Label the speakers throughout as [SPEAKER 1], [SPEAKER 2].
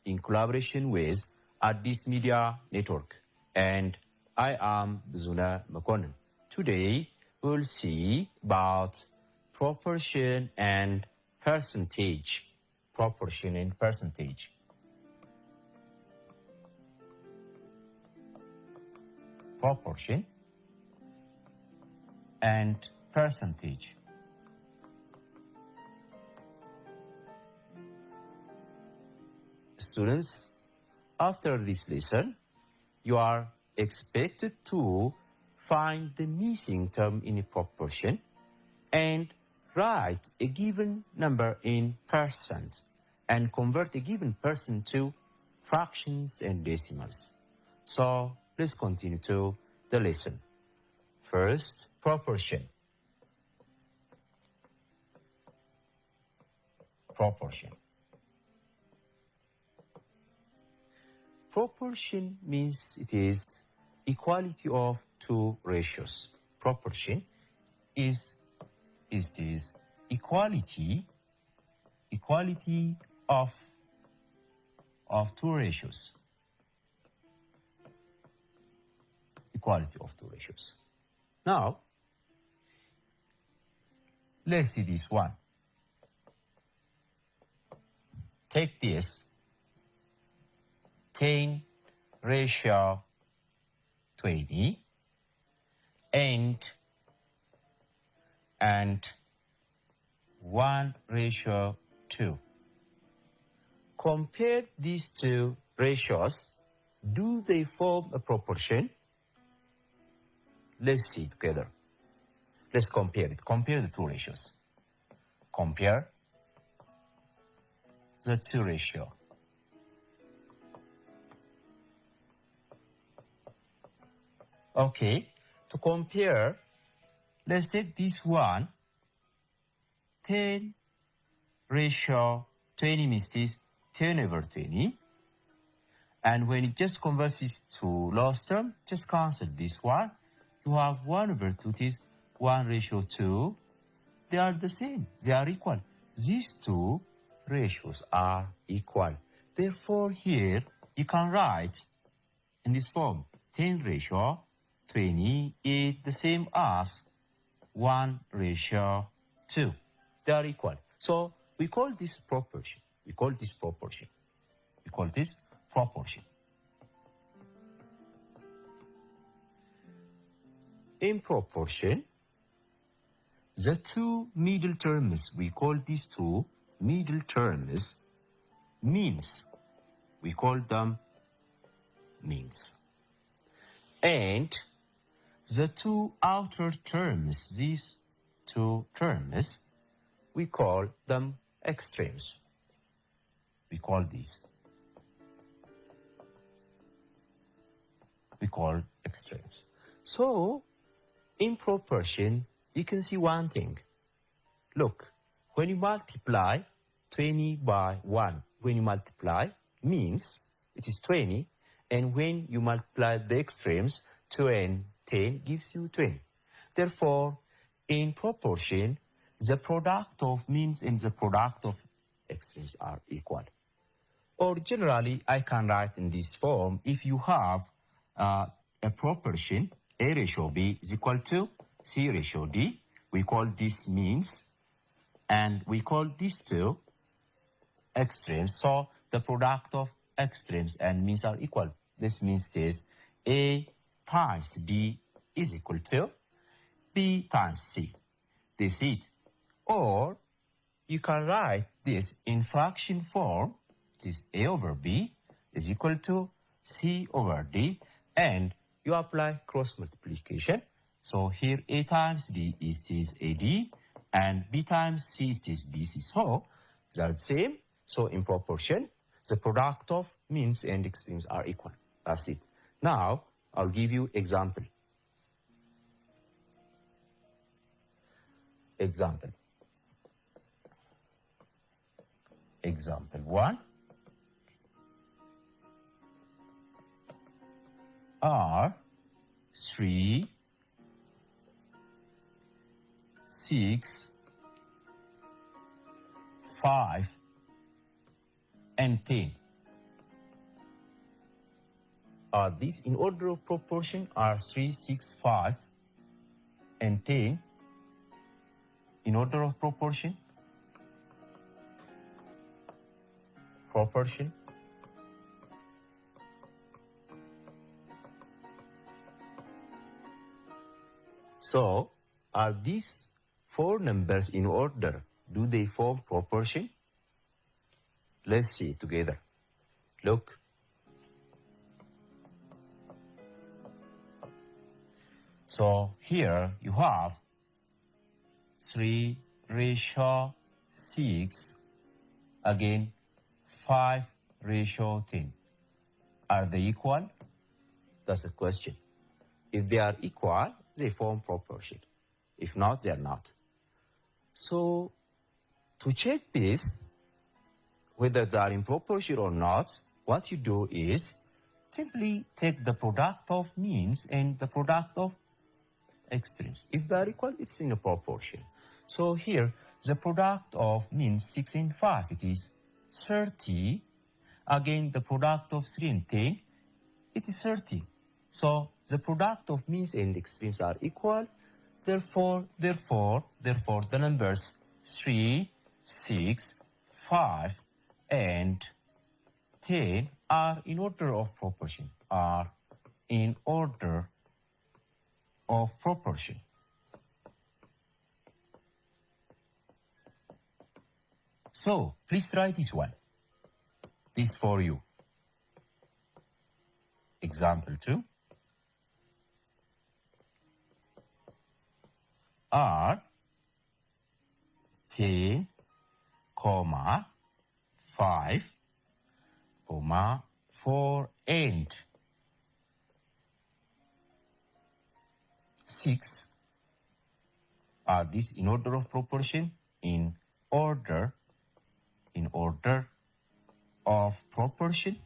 [SPEAKER 1] in collaboration with Addis Media Network. And I am Zuna Makonnen. Today, we'll see about proportion and percentage. Proportion and percentage. Proportion and percentage. Students, after this lesson, you are expected to find the missing term in a proportion and write a given number in percent and convert a given percent to fractions and decimals. So let's continue to the lesson. First, proportion. Proportion. Proportion means it is equality of two ratios. Proportion is this equality of two ratios. Equality of two ratios. Now, let's see this one. Take this 10 ratio 20 and 1 ratio 2. Compare these two ratios. Do they form a proportion? Let's see together. Let's compare it. Compare the two ratios. Compare the two ratios. Okay, to compare, let's take this one. 10 ratio 20 means this 10 over 20. And when it just converts this to last term, just cancel this one. You have 1 over 2 is 1 ratio 2. They are the same. They are equal. These two ratios are equal. Therefore, here you can write in this form 10 ratio 20 is the same as 1 ratio 2. They are equal. So we call this proportion. We call this proportion. We call this proportion. In proportion, the two middle terms, we call these two middle terms means. We call them means. And the two outer terms, these two terms, we call them extremes. We call these. We call extremes. So, in proportion, you can see one thing. Look, when you multiply 20 by 1, when you multiply, means it is 20, and when you multiply the extremes, 2 and 10 gives you 20. Therefore, in proportion, the product of means and the product of extremes are equal. Or generally, I can write in this form, if you have a proportion, A ratio B is equal to C ratio D, we call this means, and we call these two extremes. So the product of extremes and means are equal. This means this A times D is equal to B times C. This is it. Or you can write this in fraction form. This A over B is equal to C over D, and you apply cross multiplication. So here A times D is this AD, and B times C is this BC. So they are the same. So in proportion, the product of means and extremes are equal. That's it. Now, I'll give you example. Example. Example 1. Are 3, 6, 5, and 10. These in order of proportion are 3, 6, 5, and 10 in order of proportion. So, are these four numbers in order? Do they form proportion? Let's see together. Look. So here you have 3 ratio 6, again 5 ratio 10. Are they equal? That's the question. If they are equal, they form proportion. If not, they are not. So to check this, whether they are in proportion or not, what you do is simply take the product of means and the product of extremes. If they are equal, it's in a proportion. So here, the product of means 6 and 5, it is 30. Again, the product of 3 and 10, it is 30. So the product of means and extremes are equal. Therefore, the numbers 3, 6, 5, and 10 are in order of proportion. So, please try this one. This for you. Example 2. Are 10, 5, 4, and 6. Are these in order of proportion? In order of proportion.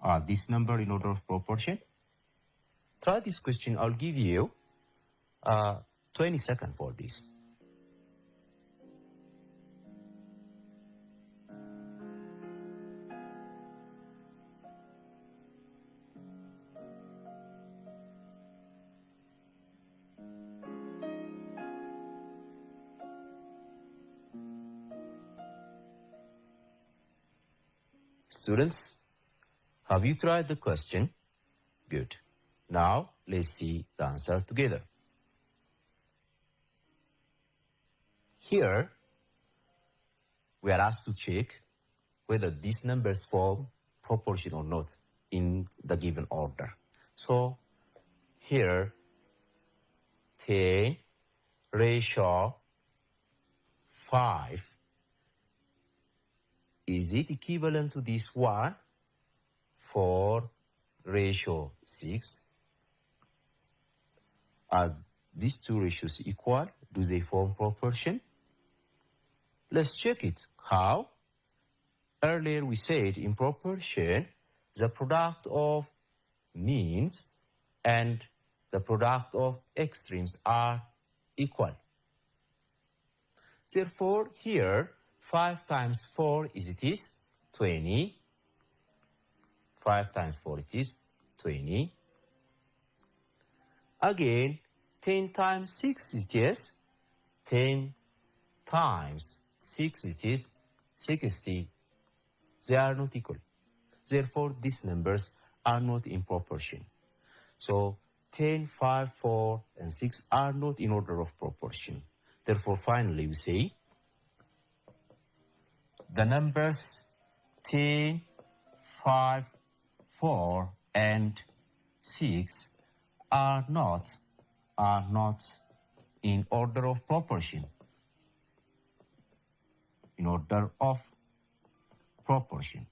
[SPEAKER 1] Are this number in order of proportion? Try this question. I'll give you 20 seconds for this. Students, have you tried the question? Good. Now, let's see the answer together. Here, we are asked to check whether these numbers form proportion or not in the given order. So, here, 10 ratio 5, is it equivalent to this one? 4 ratio 6. Are these two ratios equal? Do they form proportion? Let's check it. How? Earlier we said in proportion, the product of means and the product of extremes are equal. Therefore, here, 5 times 4 is 20. 5 times 4 it is 20. Again, 10 times 6 it is 10 times 6 it is 60. They are not equal. Therefore, these numbers are not in proportion. So, 10, 5, 4, and 6 are not in order of proportion. Therefore, finally, we say the numbers 10, 5, 4, and 6 are not in order of proportion. In order of proportion.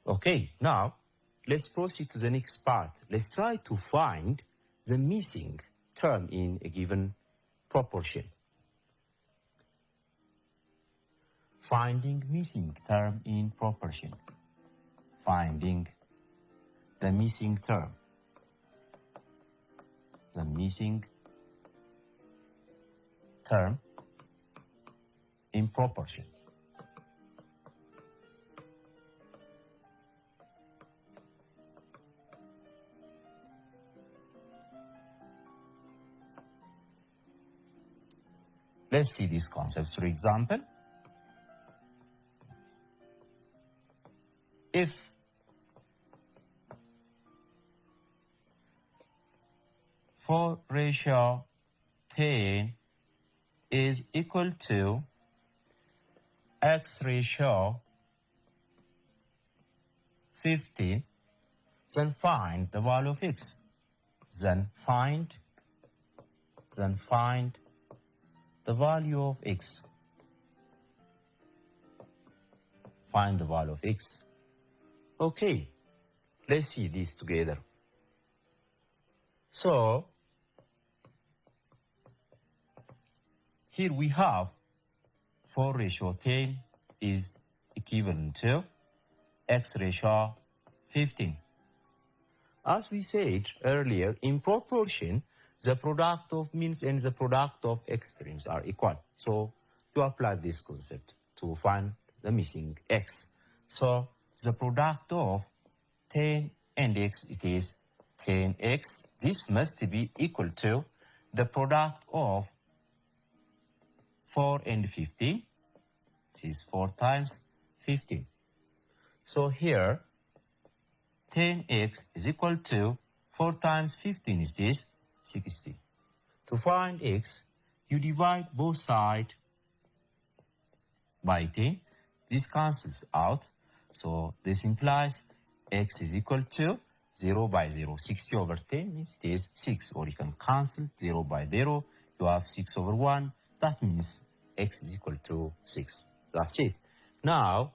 [SPEAKER 1] Okay, now let's proceed to the next part. Let's try to find the missing term in a given proportion. Finding missing term in proportion. Finding the missing term. The missing term in proportion. Let's see these concepts. For example, if 4/10 is equal to x/15, then find the value of x. Then find the value of x. Find the value of x. Okay, let's see this together. So, here we have 4/10 is equivalent to x/15. As we said earlier, in proportion, the product of means and the product of extremes are equal. So, to apply this concept to find the missing x. So, the product of 10 and x, it is 10x. This must be equal to the product of 4 and 15. This is 4 times 15. So here, 10x is equal to 4 times 15 is this, 60. To find x, you divide both sides by 10. This cancels out. So this implies x is equal to 0 by 0. 60 over 10 means it is 6. Or you can cancel 0 by 0. You have 6 over 1. That means x is equal to 6. That's it. Now,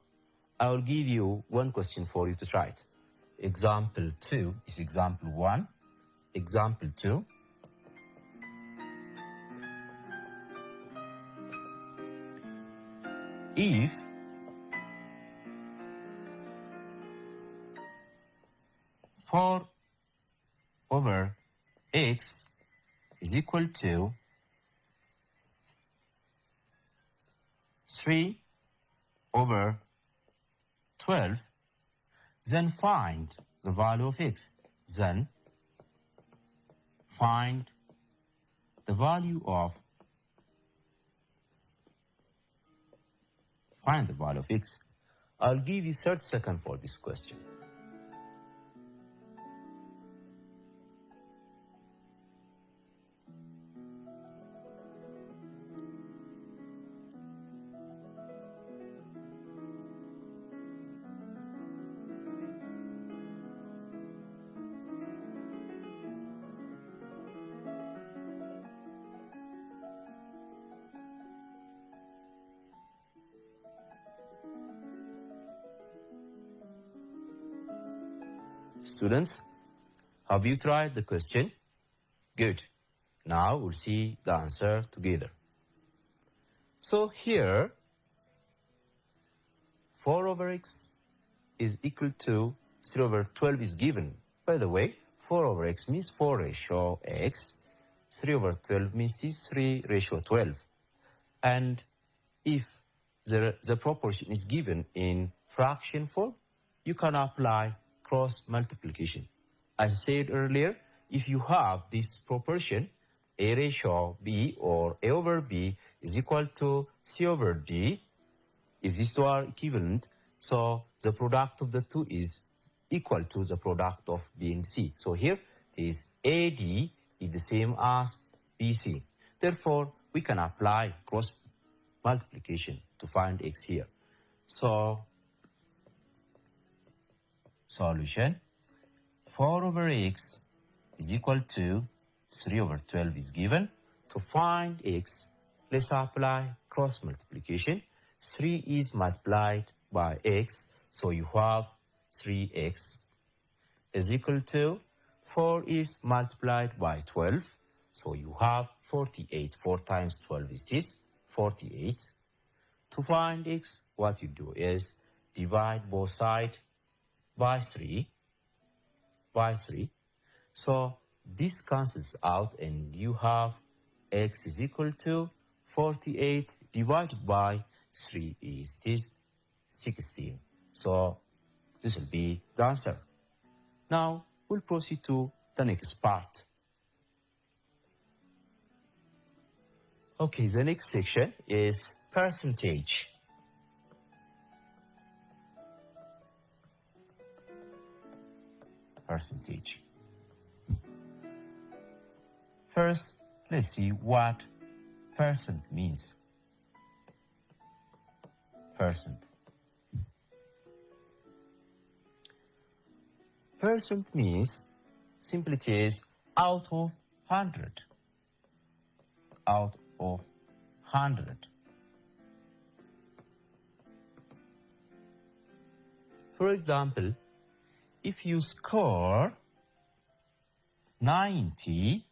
[SPEAKER 1] I will give you one question for you to try it. Example 2 is example 1. Example 2. If 4 over x is equal to 3 over 12, then find the value of x. Then find the value of x. I'll give you 30 seconds for this question. Students, have you tried the question? Good. Now we'll see the answer together. So here, 4 over x is equal to 3 over 12 is given. By the way, 4 over x means 4 ratio x. 3 over 12 means this 3 ratio 12. And if the proportion is given in fraction form, you can apply cross multiplication. As I said earlier, if you have this proportion, A ratio B or A over B is equal to C over D, if these two are equivalent, so the product of the two is equal to the product of B and C. So here is AD is the same as BC. Therefore, we can apply cross multiplication to find x here. So, solution, 4 over x is equal to 3 over 12 is given. To find x, let's apply cross multiplication. 3 is multiplied by x, so you have 3x is equal to 4 is multiplied by 12, so you have 48. 4 times 12 is this, 48. To find x, what you do is divide both sides by 3. So this cancels out and you have x is equal to 48 divided by 3 is 16. So this will be the answer. Now we'll proceed to the next part. Okay, the next section is percentage. Percentage. First, let's see what percent means. Percent. Percent means simply it is out of 100. Out of 100. For example, if you score 90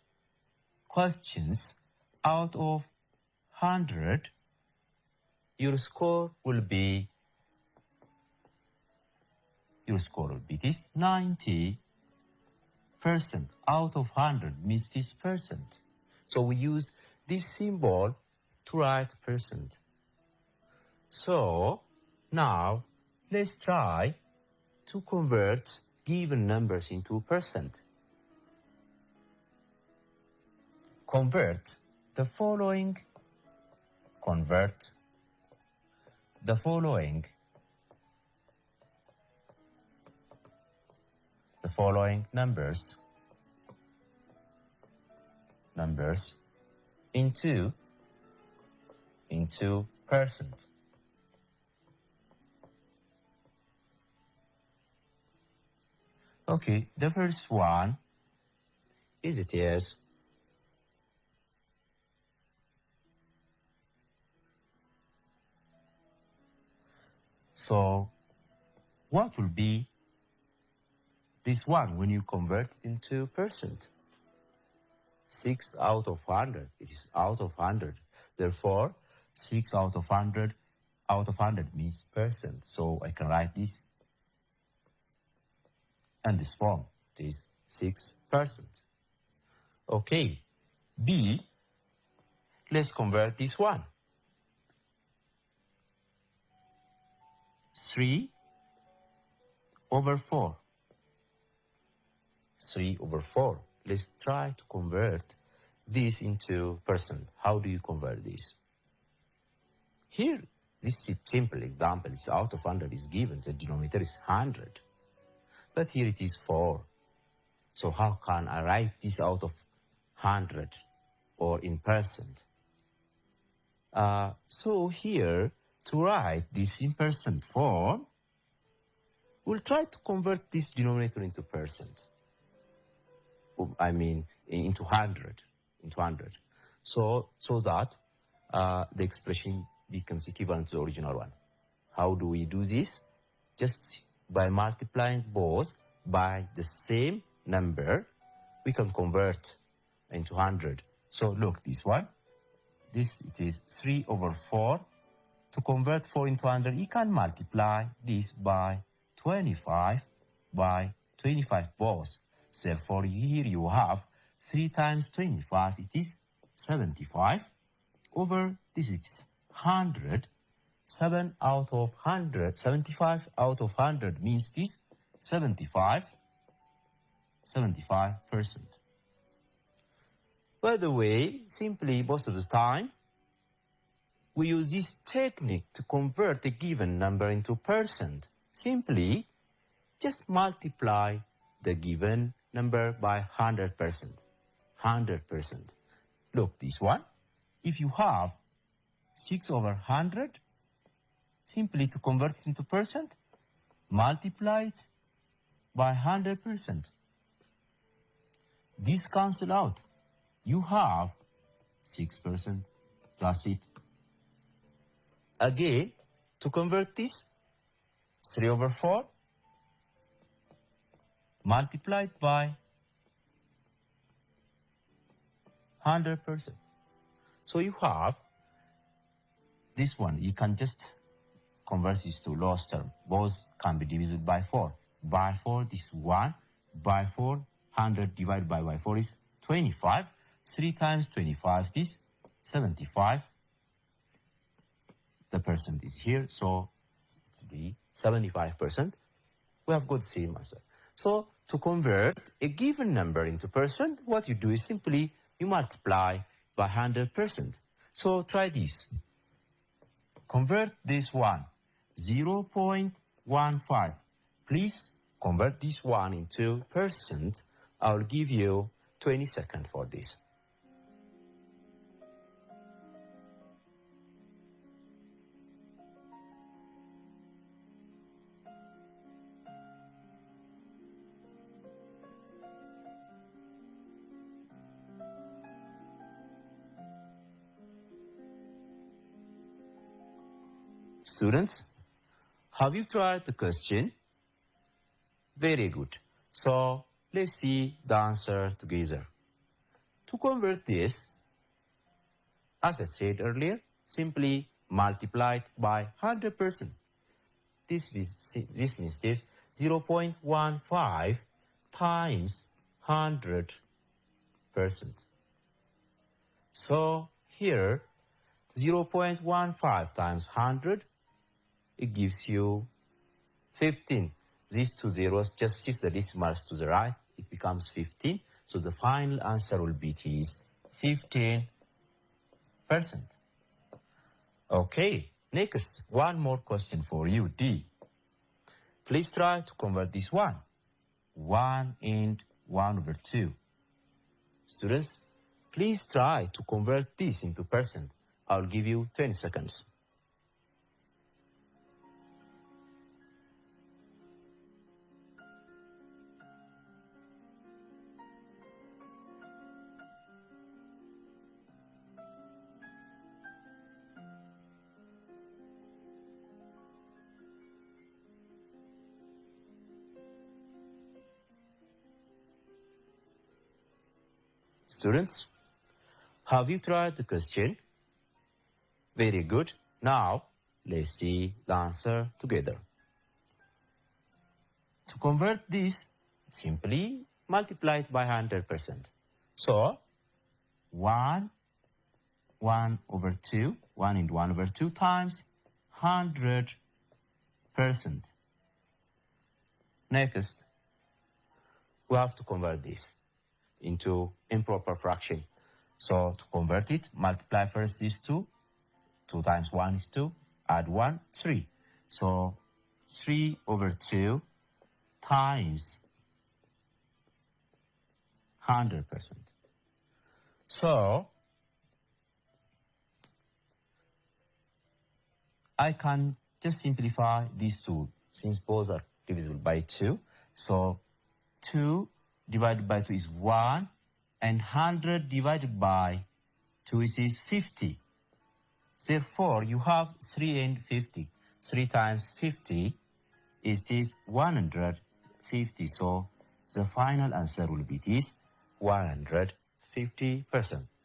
[SPEAKER 1] questions out of 100, your score will be this 90%. Out of 100 means this percent. So we use this symbol to write percent. So now let's try to convert given numbers into percent. Convert the following numbers into percent. Okay, the first one is so what will be this one when you convert into percent? 6 out of 100. It is out of 100. Therefore, 6 out of 100 means percent. So I can write this and this form. It is 6%. Okay. B, let's convert this one. 3 over 4. 3 over 4. Let's try to convert this into percent. How do you convert this? Here, this simple example is out of 100 is given. The denominator is 100. But here it is 4. So how can I write this out of 100 or in percent? So here, to write this in percent form, we'll try to convert this denominator into percent. I mean, into 100. So that the expression becomes equivalent to the original one. How do we do this? Just by multiplying both by the same number, we can convert into 100. So look, this one. It is 3 over 4. To convert 4 into 100, you can multiply this by 25 both. Therefore, here you have 3 times 25, it is 75. Over this is 100. 75 out of 100 means this 75%. By the way, simply most of the time, we use this technique to convert a given number into percent. Simply, just multiply the given number by 100%. 100%. Look, this one. If you have 6 over 100, simply to convert it into percent, multiply it by 100%. This cancel out. You have 6%. That's it. Again, to convert this, 3 over 4, multiplied by 100%. So you have this one. You can just convert this to lowest term. Both can be divided by 4. By 4, this 1. By 4, 100 divided by 4 is 25. 3 times 25 is 75. The percent is here, so it's be 75%. We have got the same answer. So to convert a given number into percent, what you do is simply you multiply by 100%. So try this. Convert this one, 0.15. Please convert this one into percent. I'll give you 20 seconds for this. Students, have you tried the question? Very good. So let's see the answer together. To convert this, as I said earlier, simply multiply it by 100%. This means this 0.15 times 100%. So here, 0.15 times 100, it gives you 15. These two zeros, just shift the decimals to the right, it becomes 15. So the final answer will be 15%. Okay, next, one more question for you, D. Please try to convert this one. 1 and 1 over 2. Students, please try to convert this into percent. I'll give you 20 seconds. Students, have you tried the question? Very good. Now, let's see the answer together. To convert this, simply multiply it by 100%. So, 1 over 2, 1 and 1 over 2 times 100%. Next, we have to convert this into improper fraction. So to convert it, multiply first these two. 2 times 1 is 2. Add 1, 3. So 3 over 2 times 100%. So I can just simplify these two since both are divisible by 2. So 2 divided by 2 is 1, and 100 divided by 2 is 50. Therefore, you have 3 and 50. 3 times 50 is this 150. So the final answer will be this 150%.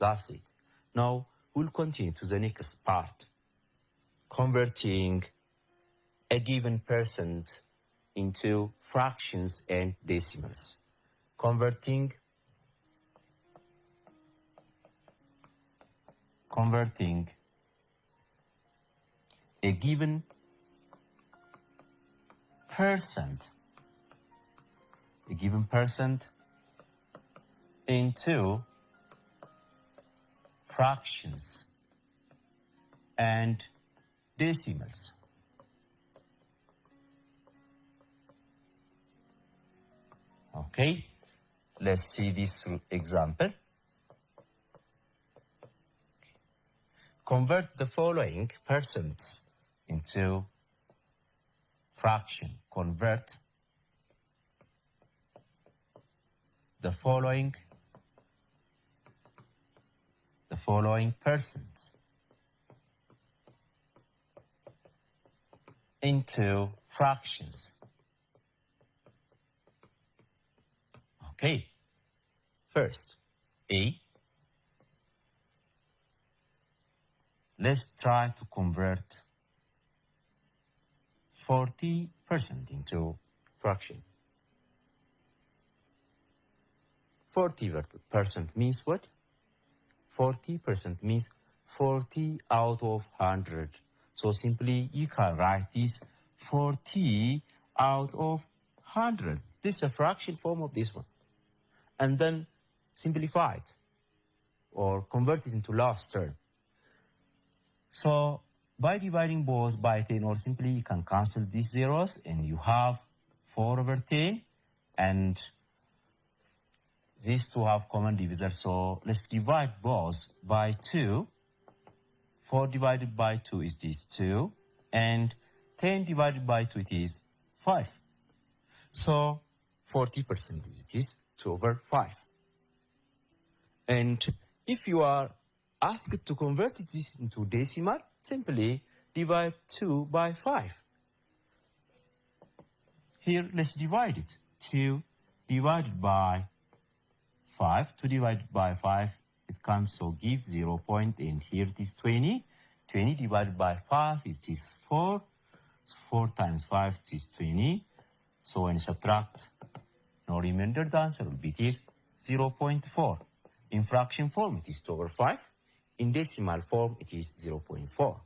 [SPEAKER 1] That's it. Now, we'll continue to the next part. Converting a given percent into fractions and decimals. Converting a given percent into fractions and decimals. Okay, let's see this example. Convert the following percents into fraction. Convert the following percents into fractions. Okay, first, A. Let's try to convert 40% into fraction. 40% means what? 40% means 40 out of 100. So simply you can write this 40 out of 100. This is a fraction form of this one. And then simplify it or convert it into last term. So by dividing both by 10, or simply you can cancel these zeros and you have 4 over 10, and these two have common divisor. So let's divide both by 2. 4 divided by 2 is this 2, and 10 divided by 2 it is 5. So 40% it is 2 over 5. And if you are asked to convert this into decimal, simply divide 2 by 5. Here, let's divide it. 2 divided by 5. 2 divided by 5, it can so give 0 point, and here it is 20. 20 divided by 5 is this 4. So 4 times 5 is 20. So when you subtract, no remainder, the answer will be this 0.4. In fraction form, it is 2 over 5. In decimal form, it is 0.4.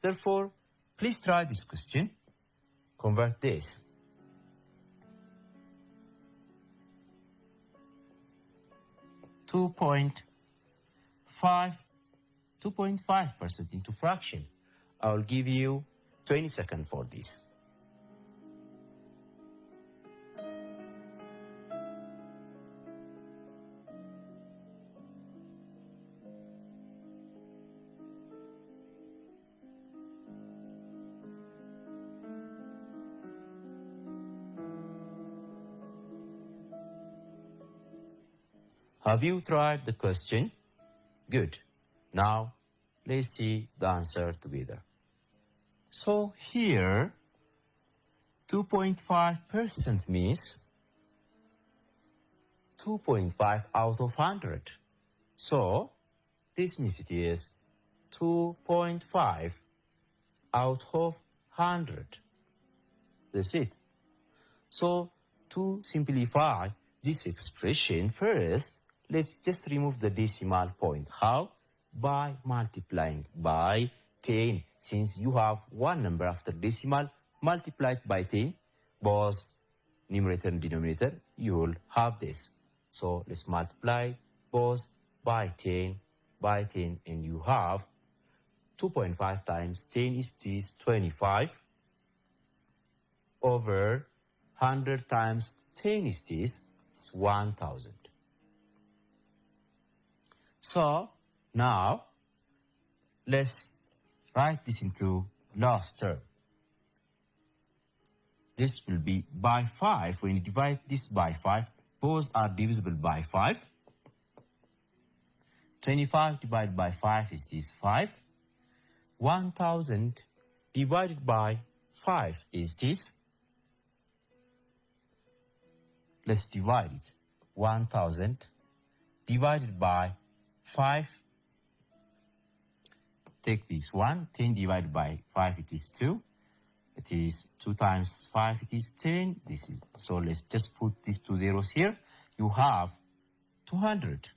[SPEAKER 1] Therefore, please try this question. Convert this. Two point 2.5% into fraction. I will give you 20 seconds for this. Have you tried the question? Good. Now, let's see the answer together. So here, 2.5% means 2.5 out of 100. So, this means it is 2.5 out of 100. That's it. So, to simplify this expression, first, let's just remove the decimal point. How? By multiplying by 10. Since you have one number after decimal, multiplied by 10, both numerator and denominator, you will have this. So let's multiply both by 10, and you have 2.5 times 10 is this 25 over 100 times 10 is this 1,000. So now let's write this into last term. This will be by 5. When you divide this by 5, both are divisible by 5. 25 divided by 5 is this 5. 1,000 divided by 5 is this. Let's divide it. 1,000 divided by 5. Take this one. 10 divided by 5, it is 2. It is 2 times 5, it is 10. This is, so let's just put these 2 zeros here. You have 200.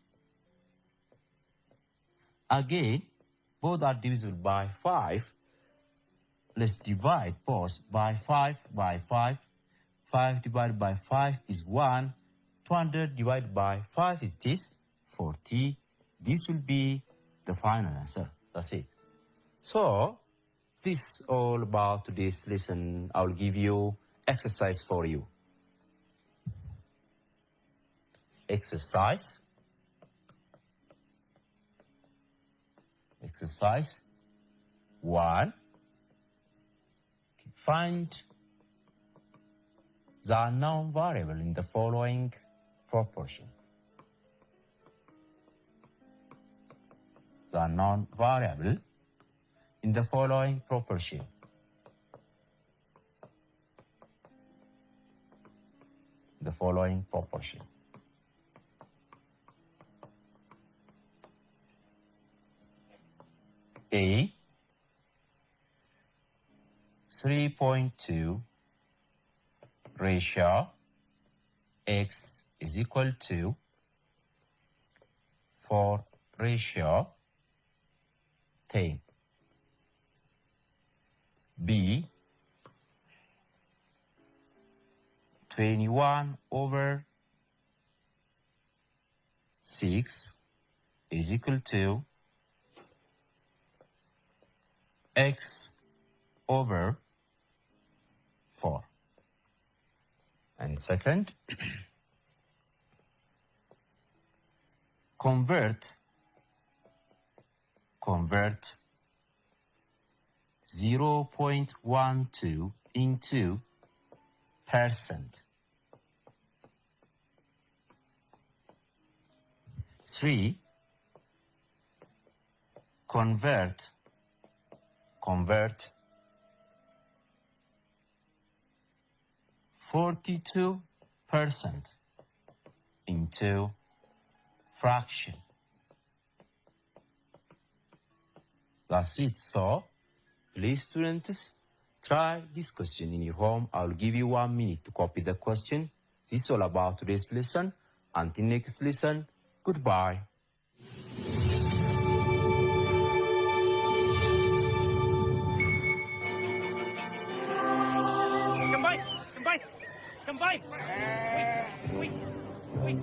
[SPEAKER 1] Again, both are divisible by 5. Let's divide both by 5 by 5. 5 divided by 5 is 1. 200 divided by 5 is this, 40. This will be the final answer. That's it. So, this is all about today's lesson. I'll give you exercise for you. Exercise 1. Find the unknown variable in the following proportion. The unknown variable in the following proportion. The following proportion. A 3.2 ratio x is equal to 4 ratio 10. be 21/6 is equal to x/4. And second, convert 0.12 into percent. 3, convert 42% into fraction. That's it. So, please students, try this question in your home. I'll give you 1 minute to copy the question. This is all about today's lesson. Until next lesson, goodbye.
[SPEAKER 2] Come by. Wait. Ready?